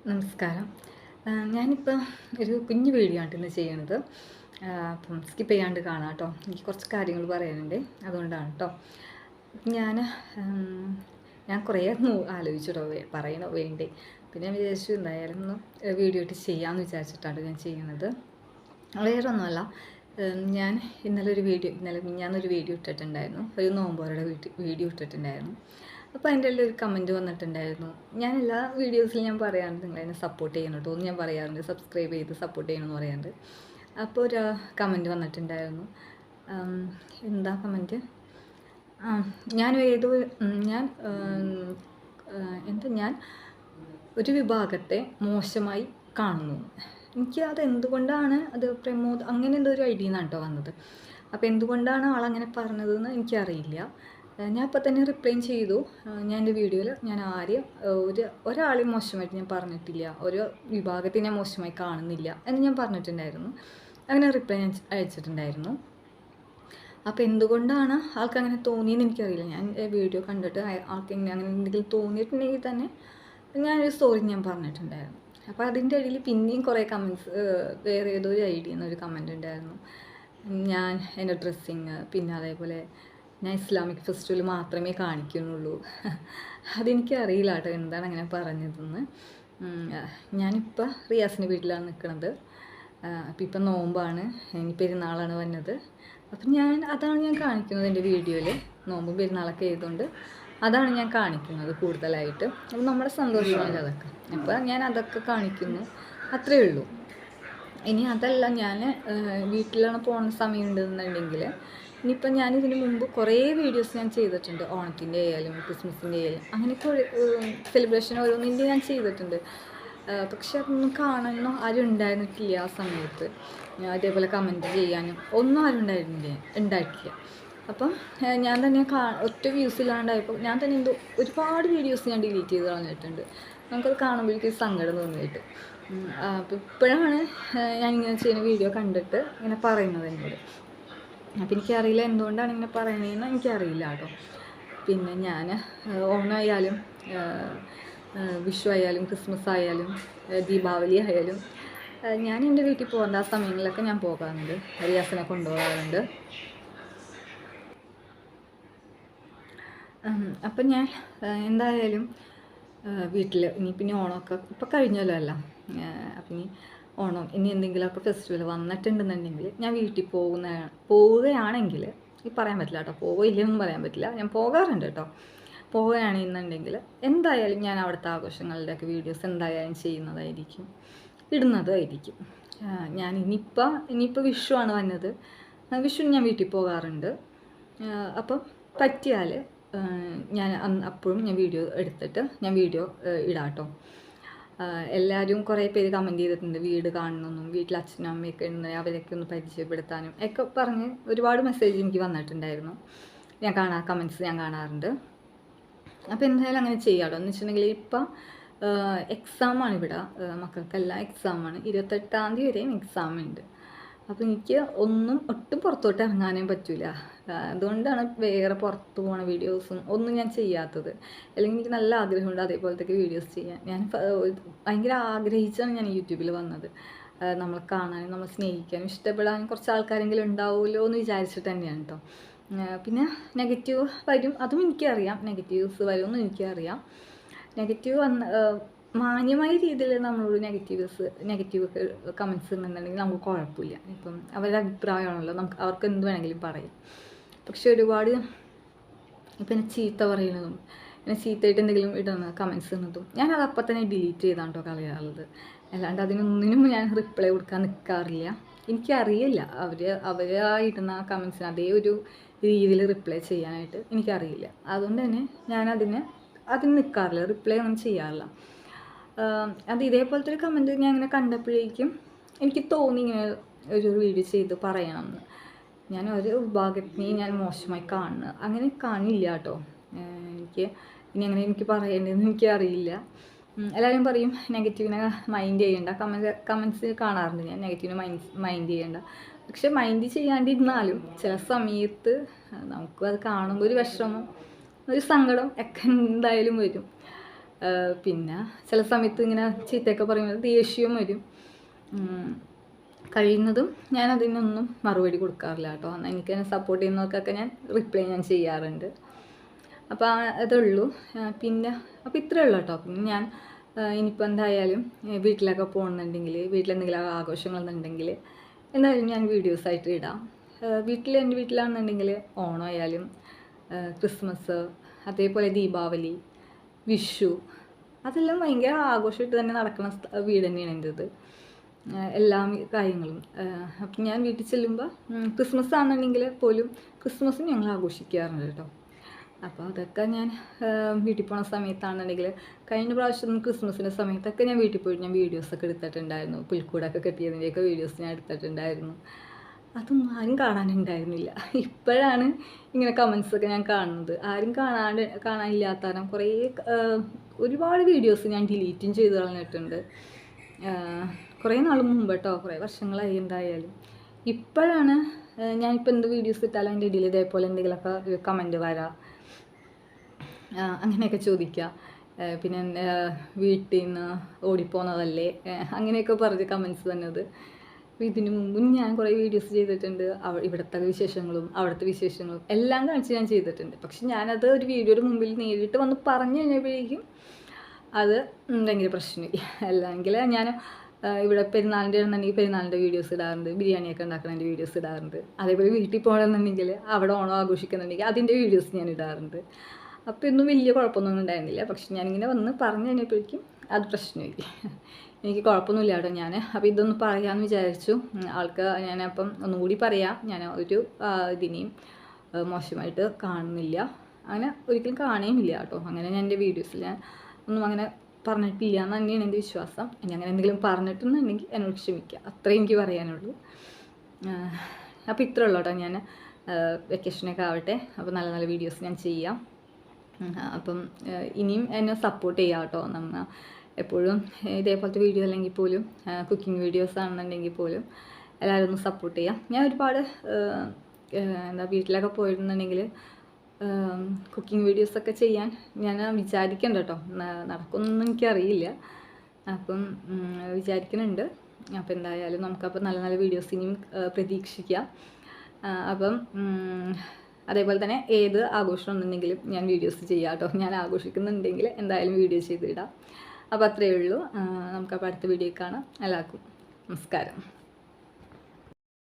നമസ്കാരം. ഞാനിപ്പോൾ ഒരു കുഞ്ഞു വീഡിയോ ആണ് ഇന്ന് ചെയ്യണത്. അപ്പം സ്കിപ്പ് ചെയ്യാണ്ട് കാണാം കേട്ടോ. എനിക്ക് കുറച്ച് കാര്യങ്ങൾ പറയാനുണ്ട്. അതുകൊണ്ടാണ് കേട്ടോ. ഞാൻ ഞാൻ കുറേ ആലോചിച്ചിട്ടോ പറയണോ വേണ്ടേ. പിന്നെ ഞാൻ വിചാരിച്ചു എന്തായാലും ഒന്ന് വീഡിയോ ഇട്ട് ചെയ്യാമെന്ന് വിചാരിച്ചിട്ടാണ് ഞാൻ ചെയ്യുന്നത്. വേറെ ഒന്നുമല്ല, ഞാൻ ഇന്നലെ ഞാനൊരു വീഡിയോ ഇട്ടിട്ടുണ്ടായിരുന്നു. ഒരു നോമ്പോരുടെ വീഡിയോ ഇട്ടിട്ടുണ്ടായിരുന്നു. അപ്പോൾ അതിൻ്റെ എല്ലാം ഒരു കമൻറ്റ് വന്നിട്ടുണ്ടായിരുന്നു. ഞാൻ എല്ലാ വീഡിയോസിലും ഞാൻ പറയാറുണ്ട് നിങ്ങളെന്നെ സപ്പോർട്ട് ചെയ്യണം കേട്ടോ എന്ന് ഞാൻ പറയാറുണ്ട്. സബ്സ്ക്രൈബ് ചെയ്ത് സപ്പോർട്ട് ചെയ്യണമെന്ന് പറയാറുണ്ട്. അപ്പോൾ ഒരു കമൻറ്റ് വന്നിട്ടുണ്ടായിരുന്നു. എന്താ കമൻറ്റ്? ഞാൻ ഏതോ ഞാൻ ഞാൻ ഒരു വിഭാഗത്തെ മോശമായി കാണുന്നു. എനിക്ക് അതെന്തുകൊണ്ടാണ് അത് അങ്ങനെ എന്തോ ഒരു ഐഡിയ നിന്നാണ് കേട്ടോ വന്നത്. അപ്പോൾ എന്തുകൊണ്ടാണ് ആളങ്ങനെ പറഞ്ഞതെന്ന് എനിക്കറിയില്ല. ഞാൻ ഇപ്പോൾ തന്നെ റിപ്ലൈ ചെയ്തു. ഞാൻ എൻ്റെ വീഡിയോയിൽ ഞാൻ ആരെയും ഒരാളെയും മോശമായിട്ട് ഞാൻ പറഞ്ഞിട്ടില്ല, ഒരു വിഭാഗത്തെ ഞാൻ മോശമായി കാണുന്നില്ല എന്ന് ഞാൻ പറഞ്ഞിട്ടുണ്ടായിരുന്നു. അങ്ങനെ റിപ്ലൈ ഞാൻ അയച്ചിട്ടുണ്ടായിരുന്നു. അപ്പോൾ എന്തുകൊണ്ടാണ് ആൾക്കങ്ങനെ തോന്നിയെന്ന് എനിക്കറിയില്ല. ഞാൻ വീഡിയോ കണ്ടിട്ട് ആൾക്ക് അങ്ങനെ എന്തെങ്കിലും തോന്നിയിട്ടുണ്ടെങ്കിൽ തന്നെ ഞാനൊരു സ്റ്റോറി ഞാൻ പറഞ്ഞിട്ടുണ്ടായിരുന്നു. അപ്പോൾ അതിൻ്റെ ഇടയിൽ പിന്നെയും കുറേ കമൻറ്റ്സ്, വേറെ ഏതോ ഒരു ഐഡിയ എന്നൊരു കമൻറ്റ് ഉണ്ടായിരുന്നു. ഞാൻ എൻ്റെ ഡ്രസ്സിങ്, പിന്നെ അതേപോലെ ഞാൻ ഇസ്ലാമിക് ഫെസ്റ്റിവൽ മാത്രമേ കാണിക്കുന്നുള്ളൂ. അതെനിക്കറിയില്ല കേട്ടോ എന്താണ് അങ്ങനെ പറഞ്ഞതെന്ന്. ഞാനിപ്പോൾ റിയാസിൻ്റെ വീട്ടിലാണ് നിൽക്കുന്നത്. അപ്പോൾ ഇപ്പം നോമ്പാണ്, ഇനി പെരുന്നാളാണ് വന്നത്. അപ്പം അതാണ് ഞാൻ കാണിക്കുന്നത് എൻ്റെ വീഡിയോയിൽ. നോമ്പും പെരുന്നാളൊക്കെ ആയതുകൊണ്ട് അതാണ് ഞാൻ കാണിക്കുന്നത് കൂടുതലായിട്ട്. അപ്പം നമ്മുടെ സന്തോഷമല്ല അതൊക്കെ. അപ്പോൾ ഞാൻ അതൊക്കെ കാണിക്കുന്നു, അത്രയേ ഉള്ളൂ. ഇനി അതല്ല, ഞാൻ വീട്ടിലാണ് പോകുന്ന സമയമുണ്ടെന്നുണ്ടെങ്കിൽ ഇനിയിപ്പം ഞാൻ ഇതിന് മുമ്പ് കുറേ വീഡിയോസ് ഞാൻ ചെയ്തിട്ടുണ്ട്. ഓണത്തിൻ്റെ ആയാലും ക്രിസ്മസിൻ്റെ ആയാലും അങ്ങനെയൊക്കെ സെലിബ്രേഷൻ ഓരോന്നിൻ്റെ ഞാൻ ചെയ്തിട്ടുണ്ട്. പക്ഷെ അതൊന്നും കാണാനോ ആരും ഉണ്ടായിരുന്നിട്ടില്ല ആ സമയത്ത്. അതേപോലെ കമൻറ്റ് ചെയ്യാനും ഒന്നും ആരും ഉണ്ടായിട്ടില്ല. അപ്പം ഞാൻ തന്നെ ഒറ്റ വ്യൂസ് ഇല്ലാണ്ടായപ്പോൾ ഞാൻ തന്നെ ഒരുപാട് വീഡിയോസ് ഞാൻ ഡിലീറ്റ് ചെയ്ത് കളഞ്ഞിട്ടുണ്ട്. നമുക്കത് കാണുമ്പോഴേക്കും സങ്കടം തോന്നിയിട്ട്. അപ്പോൾ ഇപ്പോഴാണ് ഞാനിങ്ങനെ ചെയ്യുന്ന വീഡിയോ കണ്ടിട്ട് ഇങ്ങനെ പറയുന്നത് എന്നോട്. അപ്പം എനിക്കറിയില്ല എന്തുകൊണ്ടാണ് ഇങ്ങനെ പറയണതെന്ന് എനിക്കറിയില്ല കേട്ടോ. പിന്നെ ഞാൻ ഓണമായാലും വിഷു ആയാലും ക്രിസ്മസ് ആയാലും ദീപാവലി ആയാലും ഞാൻ എൻ്റെ വീട്ടിൽ പോകേണ്ട ആ സമയങ്ങളിലൊക്കെ ഞാൻ പോകാറുണ്ട്. റിയാസിനെ കൊണ്ടുപോകാറുണ്ട്. അപ്പം ഞാൻ എന്തായാലും വീട്ടിൽ ഇനി പിന്നെ ഓണമൊക്കെ ഇപ്പോൾ കഴിഞ്ഞല്ലോ അല്ല. അപ്പം ഇനി ഓണം ഇനി എന്തെങ്കിലുമൊക്കെ ഫെസ്റ്റിവൽ വന്നിട്ടുണ്ടെന്നുണ്ടെങ്കിൽ ഞാൻ വീട്ടിൽ പോവുകയാണെങ്കിൽ പറയാൻ പറ്റില്ല കേട്ടോ, പോവില്ലെന്നും പറയാൻ പറ്റില്ല, ഞാൻ പോകാറുണ്ട് കേട്ടോ. പോവുകയാണെന്നുണ്ടെങ്കിൽ എന്തായാലും ഞാൻ അവിടുത്തെ ആഘോഷങ്ങളുടെയൊക്കെ വീഡിയോസ് എന്തായാലും ചെയ്യുന്നതായിരിക്കും, ഇടുന്നതായിരിക്കും. ഞാൻ ഇനിയിപ്പോൾ വിഷുവാണ് വന്നത്. വിഷുവിന് ഞാൻ വീട്ടിൽ പോകാറുണ്ട്. അപ്പം പറ്റിയാൽ ഞാൻ അപ്പോഴും ഞാൻ വീഡിയോ എടുത്തിട്ട് ഞാൻ വീഡിയോ ഇടാം കേട്ടോ. എല്ലാവരും കുറേ പേര് കമൻറ്റ് ചെയ്തിട്ടുണ്ട് വീട് കാണണമെന്നും വീട്ടിൽ അച്ഛനും അമ്മയൊക്കെ ഉണ്ട് അവരൊക്കെ ഒന്ന് പരിചയപ്പെടുത്താനും ഒക്കെ പറഞ്ഞ് ഒരുപാട് മെസ്സേജ് എനിക്ക് വന്നിട്ടുണ്ടായിരുന്നു. കമൻറ്റ്സ് ഞാൻ കാണാറുണ്ട്. അപ്പോൾ എന്തായാലും അങ്ങനെ ചെയ്യാമല്ലോ എന്ന് വെച്ചിട്ടുണ്ടെങ്കിൽ ഇപ്പം എക്സാമാണ് ഇവിടെ, മക്കൾക്കെല്ലാം എക്സാമാണ്. 28-ാം തീയതി വരെയും എക്സാം ഉണ്ട്. അപ്പോൾ എനിക്ക് ഒട്ടും പുറത്തോട്ട് ഇറങ്ങാനേ പറ്റില്ല. അതുകൊണ്ടാണ് വേറെ പുറത്ത് പോകുന്ന വീഡിയോസും ഒന്നും ഞാൻ ചെയ്യാത്തത്. അല്ലെങ്കിൽ എനിക്ക് നല്ല ആഗ്രഹമുണ്ട് അതേപോലത്തെ വീഡിയോസ് ചെയ്യാൻ. ഞാൻ ഭയങ്കര ആഗ്രഹിച്ചാണ് ഞാൻ യൂട്യൂബിൽ വന്നത്. നമ്മളെ കാണാനും നമ്മളെ സ്നേഹിക്കാനും ഇഷ്ടപ്പെടാനും കുറച്ച് ആൾക്കാരെങ്കിലും ഉണ്ടാവുമല്ലോ എന്ന് വിചാരിച്ചിട്ട് തന്നെയാണ് കേട്ടോ. പിന്നെ നെഗറ്റീവ് വരും, അതും എനിക്കറിയാം. നെഗറ്റീവ്സ് വരുമെന്നും എനിക്കറിയാം. നെഗറ്റീവ് മാന്യമായ രീതിയിൽ നമ്മളോട് നെഗറ്റീവ് കമൻറ്റ്സ് ഉണ്ടെന്നുണ്ടെങ്കിൽ നമുക്ക് കുഴപ്പമില്ല. ഇപ്പം അവരുടെ അഭിപ്രായമാണല്ലോ, അവർക്ക് എന്ത് വേണമെങ്കിലും പറയാം. പക്ഷെ ഒരുപാട് ഇപ്പം എന്നെ ചീത്ത പറയുന്നതും എന്നെ ചീത്തയായിട്ട് എന്തെങ്കിലും ഇടുന്ന കമൻറ്റ്സ് ഇടുന്നതും ഞാനത് അപ്പം തന്നെ ഡിലീറ്റ് ചെയ്താണ് കേട്ടോ കളയാറുള്ളത്. അല്ലാണ്ട് അതിനൊന്നിനും ഞാൻ റിപ്ലൈ കൊടുക്കാൻ നിൽക്കാറില്ല. എനിക്കറിയില്ല അവരായിടുന്ന കമൻറ്റ്സിന് അതേ ഒരു രീതിയിൽ റിപ്ലൈ ചെയ്യാനായിട്ട് എനിക്കറിയില്ല. അതുകൊണ്ട് തന്നെ ഞാൻ അതിന് നിൽക്കാറില്ല, റിപ്ലൈ ഒന്നും ചെയ്യാറില്ല. അത് ഇതേപോലത്തെ ഒരു കമൻറ്റ് ഞാൻ ഇങ്ങനെ കണ്ടപ്പോഴേക്കും എനിക്ക് തോന്നി ഇങ്ങനെ ഒരു വീഡിയോ ചെയ്ത് പറയണമെന്ന്. ഞാൻ ഒരു വിഭാഗത്തിനെയും ഞാൻ മോശമായി അങ്ങനെ കാണില്ല കേട്ടോ. എനിക്ക് പറയേണ്ടതെന്ന് എനിക്കറിയില്ല. എല്ലാവരും പറയും നെഗറ്റീവിനെ മൈൻഡ് ചെയ്യേണ്ട, കമൻറ്റ്സ് കാണാറുണ്ട് ഞാൻ, നെഗറ്റീവിനെ മൈൻഡ് ചെയ്യേണ്ട. പക്ഷെ മൈൻഡ് ചെയ്യാണ്ടിരുന്നാലും ചില സമയത്ത് നമുക്കും അത് കാണുമ്പോൾ ഒരു വിഷമം, ഒരു സങ്കടം ഒക്കെ എന്തായാലും വരും. പിന്നെ ചില സമയത്ത് ഇങ്ങനെ ചീത്തയൊക്കെ പറയുമ്പോൾ ദേഷ്യം വരും. കഴിയുന്നതും ഞാൻ അതിനൊന്നും മറുപടി കൊടുക്കാറില്ല കേട്ടോ. എനിക്ക് സപ്പോർട്ട് ചെയ്യുന്നവർക്കൊക്കെ ഞാൻ റിപ്ലൈ ചെയ്യാറുണ്ട്. അപ്പോൾ അതുള്ളൂ. പിന്നെ അപ്പോൾ ഇത്രയേ ഉള്ളൂ കേട്ടോ. പിന്നെ ഞാൻ ഇനിയിപ്പോൾ എന്തായാലും വീട്ടിലൊക്കെ പോകുന്നുണ്ടെങ്കിൽ, വീട്ടിലെന്തെങ്കിലും ആഘോഷങ്ങളെന്നുണ്ടെങ്കിൽ എന്തായാലും ഞാൻ വീഡിയോസായിട്ട് ഇടാം. എൻ്റെ വീട്ടിലാണെന്നുണ്ടെങ്കിൽ ഓണമായാലും ക്രിസ്മസ്, അതേപോലെ ദീപാവലി, വിഷു, അതെല്ലാം ഭയങ്കര ആഘോഷമായിട്ട് തന്നെ നടക്കുന്ന വീട് തന്നെയാണ് എൻ്റേത്. എല്ലാ കാര്യങ്ങളും. അപ്പം ഞാൻ വീട്ടിൽ ചെല്ലുമ്പോൾ ക്രിസ്മസ് ആണെന്നുണ്ടെങ്കിൽ പോലും ക്രിസ്മസും ഞങ്ങൾ ആഘോഷിക്കാറുണ്ട് കേട്ടോ. അപ്പോൾ അതൊക്കെ ഞാൻ വീട്ടിൽ പോകുന്ന സമയത്താണെന്നുണ്ടെങ്കിൽ, കഴിഞ്ഞ പ്രാവശ്യം ക്രിസ്മസിൻ്റെ സമയത്തൊക്കെ ഞാൻ വീട്ടിൽ പോയിട്ട് ഞാൻ വീഡിയോസൊക്കെ എടുത്തിട്ടുണ്ടായിരുന്നു. പുൽക്കൂടൊക്കെ കെട്ടിയതിൻ്റെയൊക്കെ വീഡിയോസ് ഞാൻ എടുത്തിട്ടുണ്ടായിരുന്നു. അതൊന്നും ആരും കാണാനുണ്ടായിരുന്നില്ല. ഇപ്പോഴാണ് ഇങ്ങനെ കമൻസൊക്കെ ഞാൻ കാണുന്നത്. ആരും കാണാനില്ലാത്ത കാരണം ഒരുപാട് വീഡിയോസ് ഞാൻ ഡിലീറ്റും ചെയ്ത് കളഞ്ഞിട്ടുണ്ട്. കുറേ നാൾ മുമ്പ് കേട്ടോ, കുറേ വർഷങ്ങളായി എന്തായാലും. ഇപ്പോഴാണ് ഞാനിപ്പോൾ എന്ത് വീഡിയോസ് ഇട്ടാലും അതിൻ്റെ ഇടയിൽ ഇതേപോലെ എന്തെങ്കിലുമൊക്കെ കമൻറ്റ് വരാം, അങ്ങനെയൊക്കെ ചോദിക്കുക. പിന്നെ വീട്ടിൽ നിന്ന് ഓടിപ്പോകുന്നതല്ലേ, അങ്ങനെയൊക്കെ പറഞ്ഞ് കമൻസ് തന്നത്. അപ്പോൾ ഇതിന് മുമ്പും ഞാൻ കുറേ വീഡിയോസ് ചെയ്തിട്ടുണ്ട്. ഇവിടുത്തെ വിശേഷങ്ങളും അവിടുത്തെ വിശേഷങ്ങളും എല്ലാം കാണിച്ച് ഞാൻ ചെയ്തിട്ടുണ്ട്. പക്ഷെ ഞാനത് ഒരു വീഡിയോയുടെ മുമ്പിൽ നേരിട്ട് വന്ന് പറഞ്ഞു കഴിഞ്ഞപ്പോഴേക്കും അത് ഭയങ്കര പ്രശ്നമായി. അല്ലെങ്കിൽ ഞാൻ ഇവിടെ പെരുന്നാളിൻ്റെ ആണെന്നുണ്ടെങ്കിൽ പെരുന്നാളിൻ്റെ വീഡിയോസ് ഇടാറുണ്ട്, ബിരിയാണിയൊക്കെ ഉണ്ടാക്കുന്നതിൻ്റെ വീഡിയോസ് ഇടാറുണ്ട്. അതേപോലെ വീട്ടിൽ പോകണമെന്നുണ്ടെങ്കിൽ അവിടെ ഓണം ആഘോഷിക്കുന്നുണ്ടെങ്കിൽ അതിൻ്റെ വീഡിയോസ് ഞാൻ ഇടാറുണ്ട്. അപ്പോൾ ഇന്നും വലിയ കുഴപ്പമൊന്നും ഉണ്ടായിരുന്നില്ല. പക്ഷെ ഞാനിങ്ങനെ വന്ന് പറഞ്ഞു കഴിഞ്ഞപ്പോഴേക്കും അത് പ്രശ്നമായി. എനിക്ക് കുഴപ്പമൊന്നുമില്ല കേട്ടോ. അപ്പോൾ ഇതൊന്ന് പറയാമെന്ന് വിചാരിച്ചു. ഞാനപ്പം ഒന്നുകൂടി പറയാം, ഞാൻ ഒരു ഇതിനെയും മോശമായിട്ട് കാണുന്നില്ല, അങ്ങനെ ഒരിക്കലും കാണുകയുമില്ല കേട്ടോ. അങ്ങനെ ഞാൻ എൻ്റെ വീഡിയോസിൽ ഞാൻ ഒന്നും അങ്ങനെ പറഞ്ഞിട്ടില്ല എന്ന് തന്നെയാണ് എൻ്റെ വിശ്വാസം. ഇനി അങ്ങനെ എന്തെങ്കിലും പറഞ്ഞിട്ടുണ്ടെങ്കിൽ എന്നോട് ക്ഷമിക്കുക, അത്രയും എനിക്ക് പറയാനുള്ളൂ. അപ്പോൾ ഇത്രേ ഉള്ളൂ കേട്ടോ. ഞാൻ വെക്കേഷനൊക്കെ ആവട്ടെ, അപ്പോൾ നല്ല നല്ല വീഡിയോസ് ഞാൻ ചെയ്യാം. അപ്പം ഇനിയും എന്നെ സപ്പോർട്ട് ചെയ്യാം കേട്ടോ. നമ്മൾ എപ്പോഴും ഇതേപോലത്തെ വീഡിയോ അല്ലെങ്കിൽ പോലും കുക്കിംഗ് വീഡിയോസ് ആണെന്നുണ്ടെങ്കിൽ പോലും എല്ലാവരും ഒന്ന് സപ്പോർട്ട് ചെയ്യാം. ഞാൻ ഒരുപാട് വീട്ടിലൊക്കെ പോയിരുന്നുണ്ടെങ്കിൽ കുക്കിംഗ് വീഡിയോസൊക്കെ ചെയ്യാൻ ഞാൻ വിചാരിക്കുന്നുണ്ട് കേട്ടോ. നടക്കുമെന്നൊന്നും എനിക്കറിയില്ല. അപ്പം വിചാരിക്കുന്നുണ്ട്. അപ്പോൾ എന്തായാലും നമുക്കപ്പോൾ നല്ല നല്ല വീഡിയോസ് ഇനിയും പ്രതീക്ഷിക്കാം. അപ്പം അതേപോലെ തന്നെ ഏത് ആഘോഷം ഉണ്ടെങ്കിലും ഞാൻ വീഡിയോസ് ചെയ്യാം കേട്ടോ. ഞാൻ ആഘോഷിക്കുന്നുണ്ടെങ്കിൽ എന്തായാലും വീഡിയോ ചെയ്തിടാം. അപ്പോൾ അത്രയേ ഉള്ളൂ. നമുക്കപ്പോൾ അടുത്ത വീഡിയോ കാണാം. എല്ലാവർക്കും നമസ്കാരം.